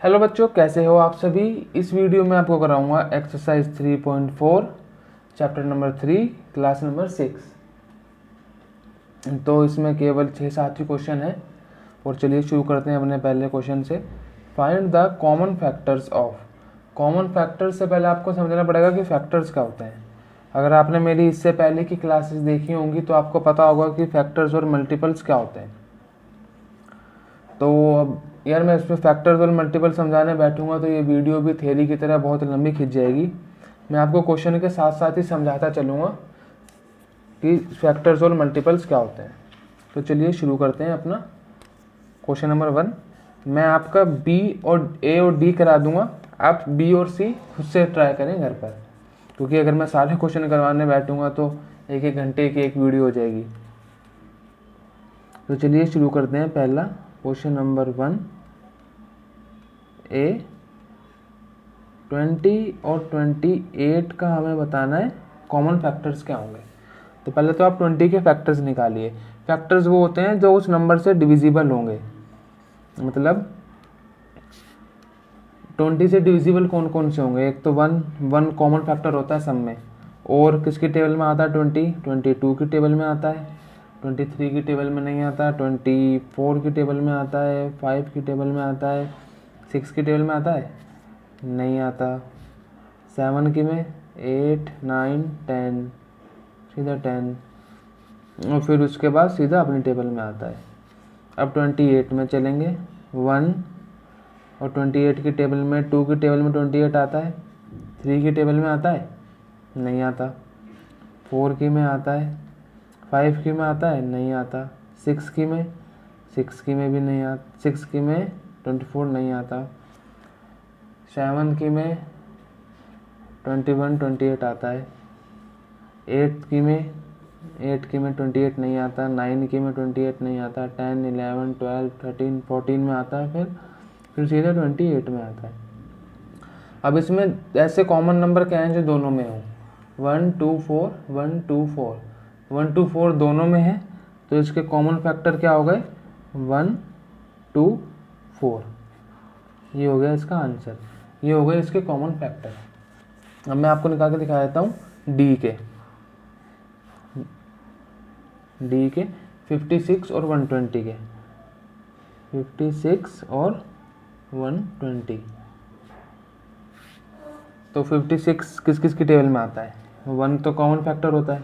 Hello बच्चों, कैसे हो आप सभी। इस वीडियो में आपको कराऊंगा exercise 3.4 chapter number 3 class number 6। तो इसमें केवल 6-7 ही क्वेश्चन है। और चलिए शुरू करते हैं अपने पहले क्वेश्चन से। Find the common factors of. Common factors से पहले आपको समझना पड़ेगा कि फैक्टर्स क्या होते हैं। अगर आपने मेरी इससे पहले की क्लासेस देखी होंगी तो आपको पता होगा कि फैक्टर्स और मल्टीपल्स क्या होते हैं। तो अब यार मैं इसमें फैक्टर्स और मल्टीपल समझाने बैठूंगा तो ये वीडियो भी थ्योरी की तरह बहुत लंबी खिंच जाएगी। मैं आपको क्वेश्चन के साथ साथ ही समझाता चलूँगा कि फैक्टर्स और मल्टीपल्स क्या होते हैं। तो चलिए शुरू करते हैं अपना क्वेश्चन नंबर 1। मैं आपका ए और डी करा दूंगा, आप बी और सी खुद से ट्राई करें घर पर, क्योंकि अगर मैं सारे क्वेश्चन करवाने बैठूंगा तो एक घंटे की एक वीडियो हो जाएगी। तो चलिए शुरू करते हैं। पहला क्वेश्चन नंबर 1 ए 20 और 28 का हमें बताना है कॉमन फैक्टर्स क्या होंगे। तो पहले तो आप 20 के फैक्टर्स निकालिए। फैक्टर्स वो होते हैं जो उस नंबर से डिविजिबल होंगे। मतलब 20 से डिविजिबल कौन कौन से होंगे। एक तो वन कॉमन फैक्टर होता है सब में। और किसकी टेबल में आता है? 22 की टेबल में आता है, 23 की टेबल में नहीं आता, 24 की टेबल में आता है, 5 की टेबल में आता है, 6 की टेबल में आता है, नहीं आता, 7 की में, 8, 9, 10, सीधा 10, और फिर उसके बाद सीधा अपनी टेबल में आता है। अब 28 में चलेंगे। 1 और 28 की टेबल में, 2 की टेबल में 28 आता है, 3 की टेबल में आता है, नहीं आता, 4 की में आता है, 5 की में आता है, नहीं आता, 6 की में भी नहीं आता, 6 की में 24 नहीं आता, 7 की में 21, 28 आता है, 8 की में 28 नहीं आता, 9 की में 28 नहीं आता, 10, 11, 12, 13, 14 में आता है, फिर सीधा 28 में आता है। अब इसमें ऐसे कॉमन नंबर क्या हैं जो दोनों में हो? 1, 2, 4, 1, 2, 4, 1, 2, 4 दोनों में है, तो इसके कॉमन फैक्टर क्या हो गए? 1, 2, 4। ये हो गया इसका आंसर। ये हो गए इसके कॉमन फैक्टर। अब मैं आपको निकाल के दिखा देता हूँ डी के 56 और 120 के। 56 और 120। तो 56 किस किस की टेबल में आता है? 1 तो कॉमन फैक्टर होता है,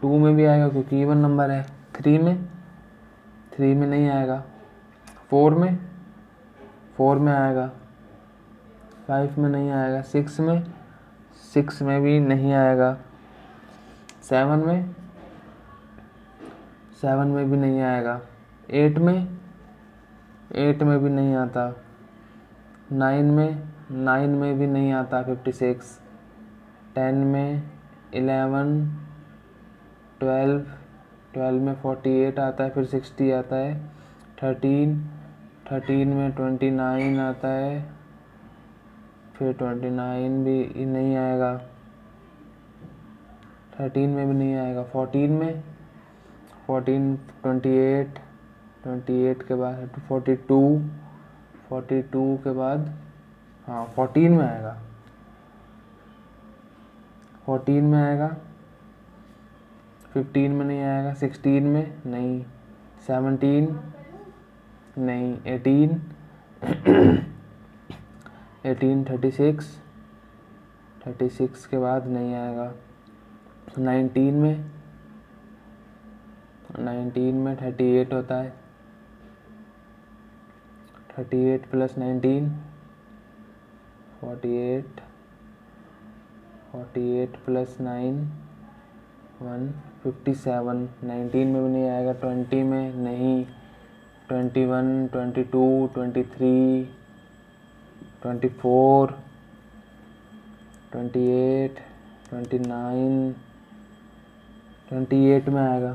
2 में भी आएगा क्योंकि इवन नंबर है, 3 में नहीं आएगा, 4 में आएगा, 5 में नहीं आएगा, 6 में भी नहीं आएगा, 7 में भी नहीं आएगा, 8 में भी नहीं आता, 9 में भी नहीं आता 56, 10 में, 11, 12 में 48 आता है, फिर 60 आता है, 13 में 29 आता है, फिर 29 भी नहीं आएगा, 13 में भी नहीं आएगा, 14 28 के बाद 42 के बाद 14 में आएगा, 14 में आएगा, 15 में नहीं आएगा, 16 में नहीं, 17 नहीं, 18 36 के बाद नहीं आएगा, 19 में 38 होता है, 38 प्लस 19 48 प्लस 9 157, 19 में भी नहीं आएगा, 20 में नहीं, 21, 22, 23, 24, 28, 29, 28 में आएगा,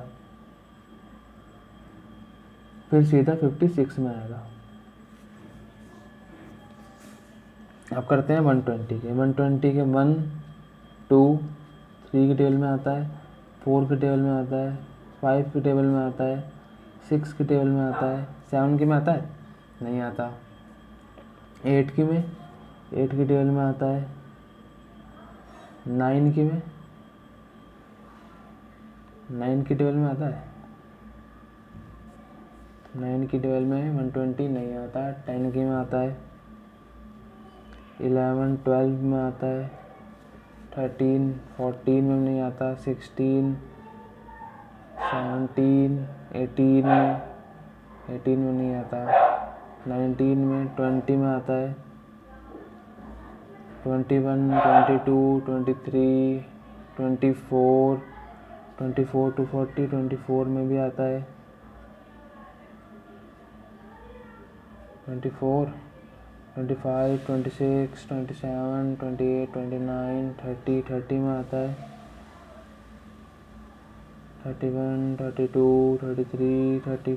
फिर सीधा 56 में आएगा। अब करते हैं 120 के। 120 के 1, 2, 3 की टेबल में आता है, 4 की टेबल में आता है, 5 की टेबल में आता है, 6 की टेबल में आता है, 7 की में आता है, नहीं आता, 8 की में 8 की टेबल में आता है 9 की में 9 की टेबल में आता है 9 की टेबल में 120 नहीं आता। 10 की में आता है 11 12 में आता है 13 14 में नहीं आता 16 17 18 में नहीं आता 19 में 20 में आता है 21 22 23 24 24 to 40 24 में भी आता है 24 25 26 27 28 29 30 30 में आता है 31 32 33 30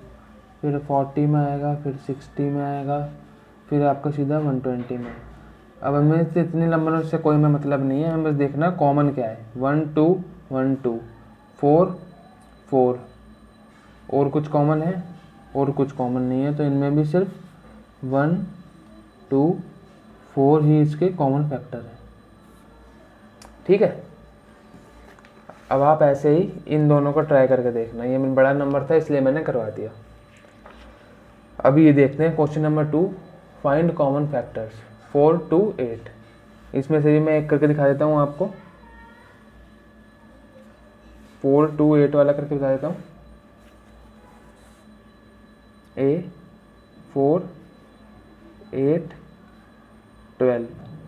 फिर 40 में आएगा, फिर 60 में आएगा, फिर आपका सीधा 120 में। अब हमें से इतने नंबरों से कोई में मतलब नहीं है, हमें बस देखना कॉमन क्या है। 1 2 1 2 4 4 और कुछ कॉमन है और कुछ कॉमन नहीं है, तो इनमें भी सिर्फ 1 2 4 ही इसके कॉमन फैक्टर है। ठीक है, अब आप ऐसे ही इन दोनों को ट्राई करके देखना। ये मेरा बड़ा नंबर था इसलिए मैंने करवा दिया। अभी ये देखते हैं question number 2, find common factors 4 2 8। इसमें से भी मैं एक करके दिखा देता हूँ आपको, 4 2 8 वाला करके दिखा देता हूँ। A 4 8 12,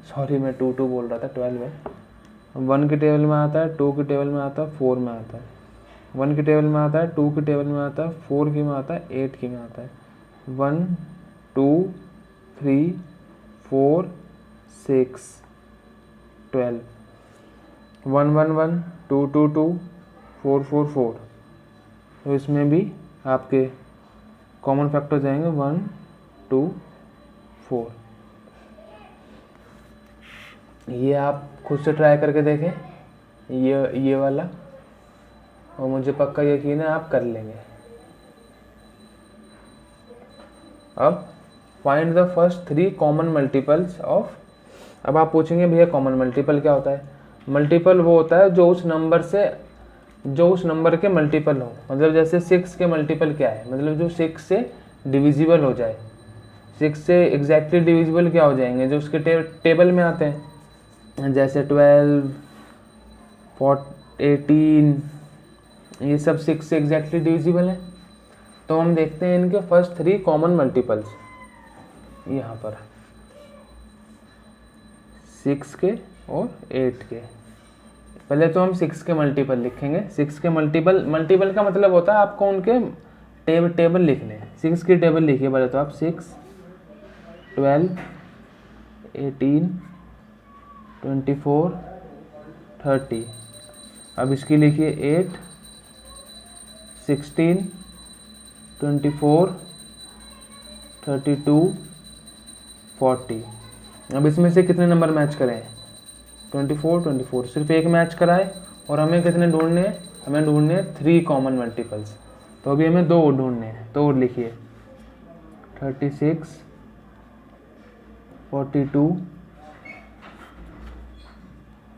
सॉरी मैं 2 2 बोल रहा था, 12 है। 1 की टेबल में आता है, 2 की टेबल में आता है, 4 में आता है। 1 की टेबल में आता है, 2 की टेबल में आता है, 4 की में आता है, 8 की में आता है। 1 2 3 4 6 12, 1 1 1 2 2 2 4 4 4। तो इसमें भी आपके कॉमन फैक्टर जाएंगे 1 2 4। ये आप खुद से ट्राई करके देखें, ये वाला, और मुझे पक्का यकीन है आप कर लेंगे। अब find the first 3 common multiples of. अब आप पूछेंगे भैया कॉमन मल्टीपल क्या होता है? मल्टीपल वो होता है जो उस नंबर के मल्टीपल हो। मतलब जैसे 6 के मल्टीपल क्या है? मतलब जो 6 से डिविजिबल हो जाए। 6 से एग्जैक्टली डिविजिबल क्या हो जाएंगे? जो उसके टेबल में आते हैं, जैसे 12 18, ये सब 6 से एग्जैक्टली डिविजिबल है। तो हम देखते हैं इनके फर्स्ट 3 कॉमन मल्टीपल्स यहाँ पर, 6 के और 8 के। पहले तो हम 6 के मल्टीपल लिखेंगे। 6 के मल्टीपल का मतलब होता है आपको उनके टेबल लिखने हैं। 6 की टेबल लिखिए पहले तो आप, 6 12 18 24 30। अब इसकी लिखिए 8 16 24 32 40। अब इसमें से कितने नंबर मैच करें? 24 24, सिर्फ एक मैच कराए। और हमें कितने ढूंढने हैं? हमें ढूंढने हैं 3 कॉमन मल्टीपल्स। तो अभी हमें 2 ढूंढने हैं, तो और लिखिए 36 42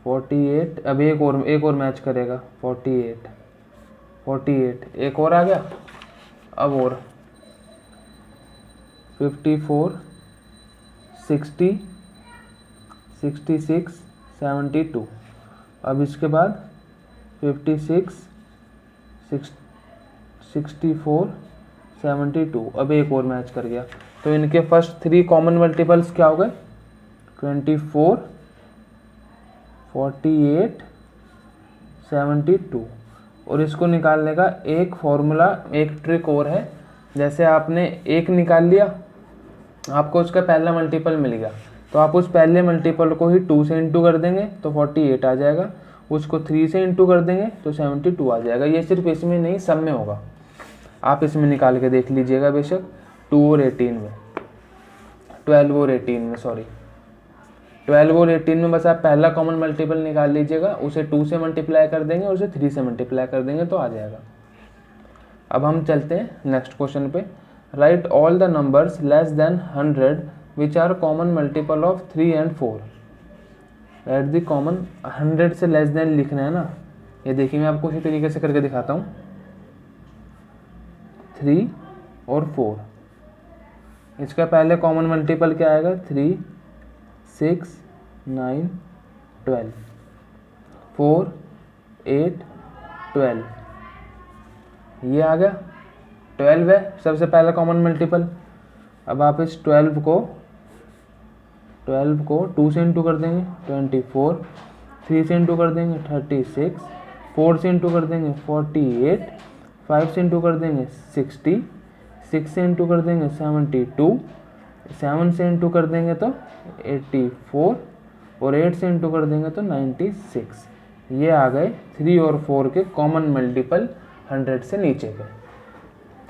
48। अब एक और मैच करेगा, 48 एक और आ गया। अब और 54 60 66 72। अब इसके बाद 56 64 72। अब एक और मैच कर गया। तो इनके फर्स्ट 3 कॉमन मल्टीपल्स क्या हो गए? 24 48 72। और इसको निकालने का एक फॉर्मूला, एक ट्रिक और है। जैसे आपने एक निकाल लिया, आपको उसका पहला मल्टीपल मिल गया, तो आप उस पहले मल्टीपल को ही 2 से इंटू कर देंगे तो 48 आ जाएगा। उसको 3 से इंटू कर देंगे तो 72 आ जाएगा। ये सिर्फ इसमें नहीं, सब में होगा। आप इसमें निकाल के देख लीजिएगा बेशक। 2 और 18 में, 12 और 18 में, सॉरी 12 और 18 में बस आप पहला कॉमन मल्टीपल निकाल लीजिएगा। उसे 2 से मल्टीप्लाई कर देंगे और उसे 3 से मल्टीप्लाई कर देंगे तो आ जाएगा। अब हम चलते हैं नेक्स्ट क्वेश्चन पे। Right all the numbers less than 100 which are common multiple of 3 and 4। At the common 100 से लेस देन लिखना है ना। ये देखिए मैं आपको इसी तरीके से करके दिखाता हूँ। 3 और 4, इसका पहले कॉमन मल्टीपल क्या आएगा? 3, 6, 9, 12, 4, 8, 12, ये आ गया 12 है सबसे पहला कॉमन मल्टीपल। अब आप इस 12 को 2 से इंटू कर देंगे 24, 3 से इंटू कर देंगे 36, 4 से इंटू कर देंगे 48, 5 से इंटू कर देंगे 60, 6 से इंटू कर देंगे 72, 7 से इंटू कर देंगे तो 84 और 8 से इंटू कर देंगे तो 96। ये आ गए 3 और 4 के कॉमन मल्टीपल 100 से नीचे के।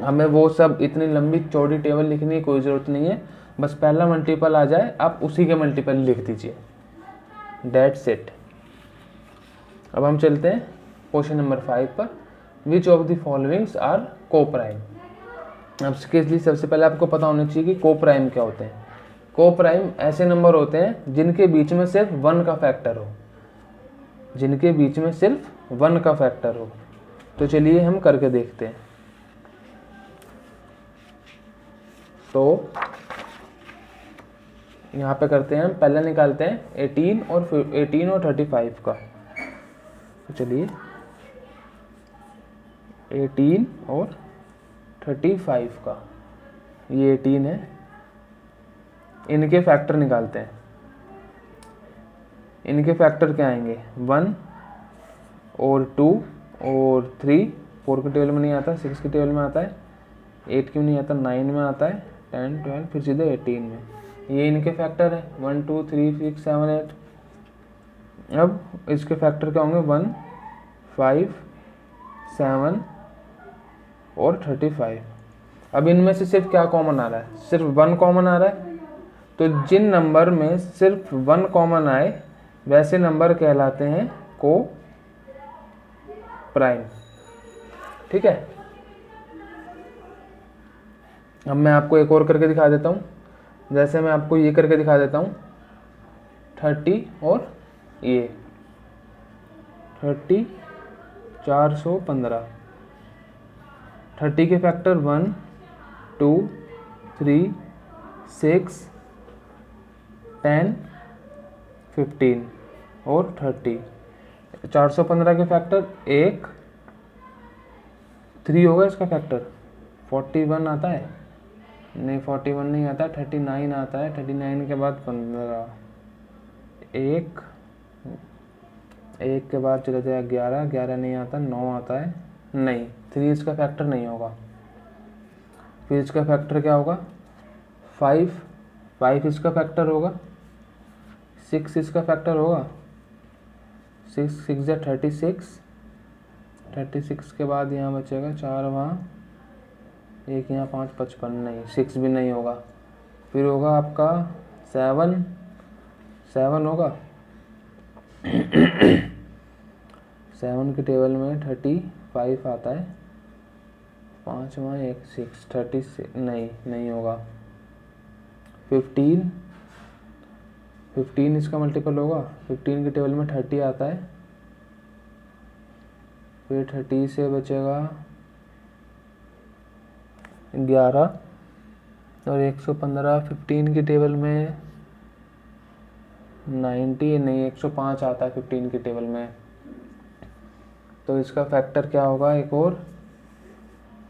हमें वो सब इतनी लंबी चौड़ी टेबल लिखने की कोई ज़रूरत नहीं है, बस पहला मल्टीपल आ जाए आप उसी के मल्टीपल लिख दीजिए, दैट्स इट। अब हम चलते हैं क्वेश्चन नंबर 5 पर। Which of the followings are co prime. अब इसके लिए सबसे पहले आपको पता होना चाहिए कि को प्राइम क्या होते हैं। को प्राइम ऐसे नंबर होते हैं जिनके बीच में सिर्फ 1 का फैक्टर हो, जिनके बीच में सिर्फ 1 का फैक्टर हो। तो चलिए हम करके देखते हैं। तो यहाँ पे करते हैं हम, पहले निकालते हैं 18 और 35 का। तो चलिए 18 और 35 का, ये 18 है, इनके फैक्टर निकालते हैं। इनके फैक्टर क्या आएंगे? 1 और 2 और 3, 4 के टेबल में नहीं आता, 6 के टेबल में आता है, 8 के में नहीं आता, 9 में आता है, 10, 12, फिर सीधे 18 में। ये इनके फैक्टर है 1, 2, 3, 6, 7, 8। अब इसके फैक्टर क्या होंगे? 1, 5, 7 और 35। अब इनमें से सिर्फ क्या कॉमन आ रहा है? सिर्फ 1 कॉमन आ रहा है। तो जिन नंबर में सिर्फ 1 कॉमन आए वैसे नंबर कहलाते हैं को प्राइम। ठीक है, अब मैं आपको एक और करके दिखा देता हूँ। जैसे मैं आपको ये करके दिखा देता हूँ 30 और ये 30, 415। 30 के फैक्टर 1, 2, 3, 6, 10, 15 और 30। 415 के फैक्टर 1, 3 होगा इसका फैक्टर, 41 आता है, नहीं 41 नहीं आता, 39 आता है, 39 के बाद 15, 1 के बाद चले जाए 11, 11 नहीं आता, 9 आता है, नहीं 3 इसका फैक्टर नहीं होगा। फिर इसका फैक्टर क्या होगा? 5 इसका फैक्टर होगा, 6 इसका फैक्टर होगा, 6 6 36, 36 के बाद यहाँ बचेगा 4 वहाँ, 1 यहाँ, 5 55, नहीं 6 भी नहीं होगा। फिर होगा आपका 7 होगा 7 के टेबल में 35 आता है, 5 वहाँ, 1 6, 36 नहीं होगा। 15 इसका मल्टीपल होगा, 15 के टेबल में 30 आता है, फिर 30 से बचेगा 11 और 115। 15 की टेबल में 90 नहीं 105 आता है 15 की टेबल में। तो इसका फैक्टर क्या होगा? एक और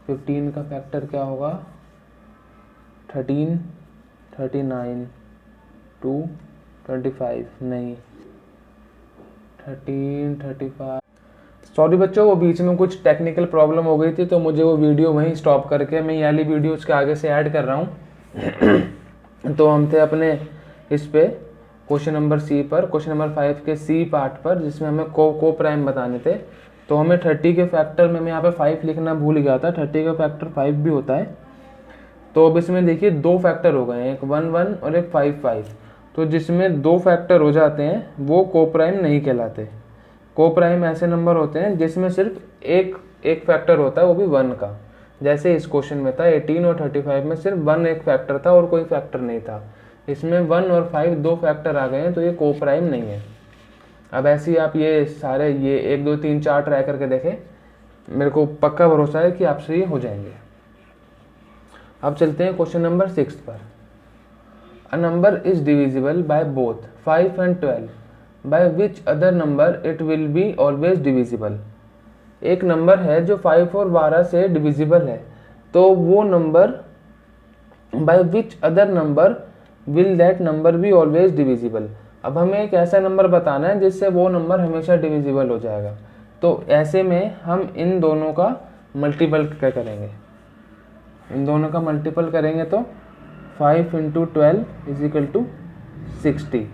15 का फैक्टर क्या होगा? 13, 39, 2, 25 नहीं 13, 35। सॉरी बच्चों, वो बीच में कुछ टेक्निकल प्रॉब्लम हो गई थी तो मुझे वो वीडियो वहीं स्टॉप करके मैं ये वाली वीडियो उसके आगे से ऐड कर रहा हूँ। तो हम थे अपने इस पे क्वेश्चन नंबर सी पर, क्वेश्चन नंबर 5 के सी पार्ट पर, जिसमें हमें को प्राइम बताने थे। तो हमें 30 के फैक्टर में मैं यहाँ पे 5 लिखना भूल गया था, 30 का फैक्टर 5 भी होता है। तो अब इसमें देखिए 2 फैक्टर हो गए हैं, एक 1 1 और एक 5 5। तो जिसमें 2 फैक्टर हो जाते हैं वो को प्राइम नहीं कहलाते। को प्राइम ऐसे नंबर होते हैं जिसमें सिर्फ एक फैक्टर होता है, वो भी 1 का। जैसे इस क्वेश्चन में था 18 और 35 में सिर्फ 1 एक फैक्टर था और कोई फैक्टर नहीं था। इसमें 1 और 5 दो फैक्टर आ गए हैं, तो ये को प्राइम नहीं है। अब ऐसे ही आप ये सारे ये 1 2 3 4 ट्राई करके देखें, मेरे को पक्का भरोसा है कि आपसे ये हो जाएंगे। अब चलते हैं क्वेश्चन नंबर 6 पर। A number is divisible by both 5 and 12, by which other number it will be always divisible. एक नंबर है जो 5 और 12 से डिविजिबल है, तो वो number by which other number will that number be always divisible. अब हमें एक ऐसा नंबर बताना है जिससे वो नंबर हमेशा डिविजिबल हो जाएगा। तो ऐसे में हम इन दोनों का मल्टीपल करेंगे, इन दोनों का मल्टीपल करेंगे तो 5 × 12 = 60।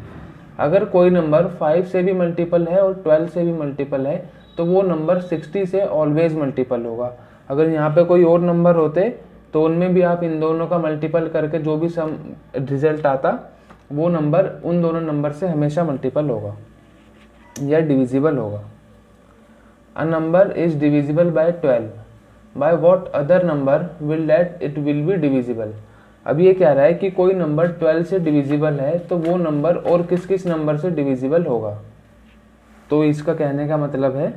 अगर कोई नंबर 5 से भी मल्टीपल है और 12 से भी मल्टीपल है तो वो नंबर 60 से ऑलवेज मल्टीपल होगा। अगर यहाँ पे कोई और नंबर होते तो उनमें भी आप इन दोनों का मल्टीपल करके जो भी सम रिजल्ट आता वो नंबर उन दोनों नंबर से हमेशा मल्टीपल होगा या डिविजिबल होगा। A number is divisible by 12, by what other number will that it will be divisible. अब ये कह रहा है कि कोई नंबर 12 से डिविजिबल है तो वो नंबर और किस किस नंबर से डिविजिबल होगा। तो इसका कहने का मतलब है,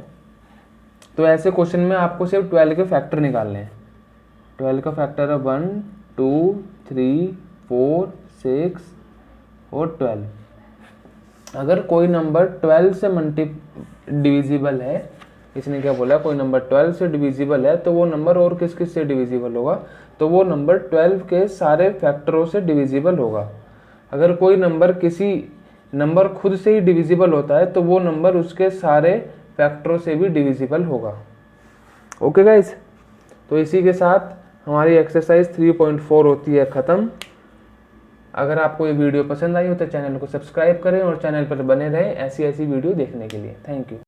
तो ऐसे क्वेश्चन में आपको सिर्फ 12 के फैक्टर निकालने हैं। 12 का फैक्टर है 1 2 3 4 6 और 12। अगर कोई नंबर 12 से डिविजिबल है, इसने क्या बोला, कोई नंबर 12 से डिविजिबल है तो वो नंबर और किस किस से डिविजिबल होगा, तो वो नंबर 12 के सारे फैक्टरों से डिविजिबल होगा। अगर कोई नंबर किसी नंबर खुद से ही डिविजिबल होता है तो वो नंबर उसके सारे फैक्टरों से भी डिविजिबल होगा। ओके गाइस, तो इसी के साथ हमारी एक्सरसाइज 3.4 होती है ख़त्म। अगर आपको ये वीडियो पसंद आई हो तो चैनल को सब्सक्राइब करें और चैनल पर बने रहें ऐसी वीडियो देखने के लिए। Thank you.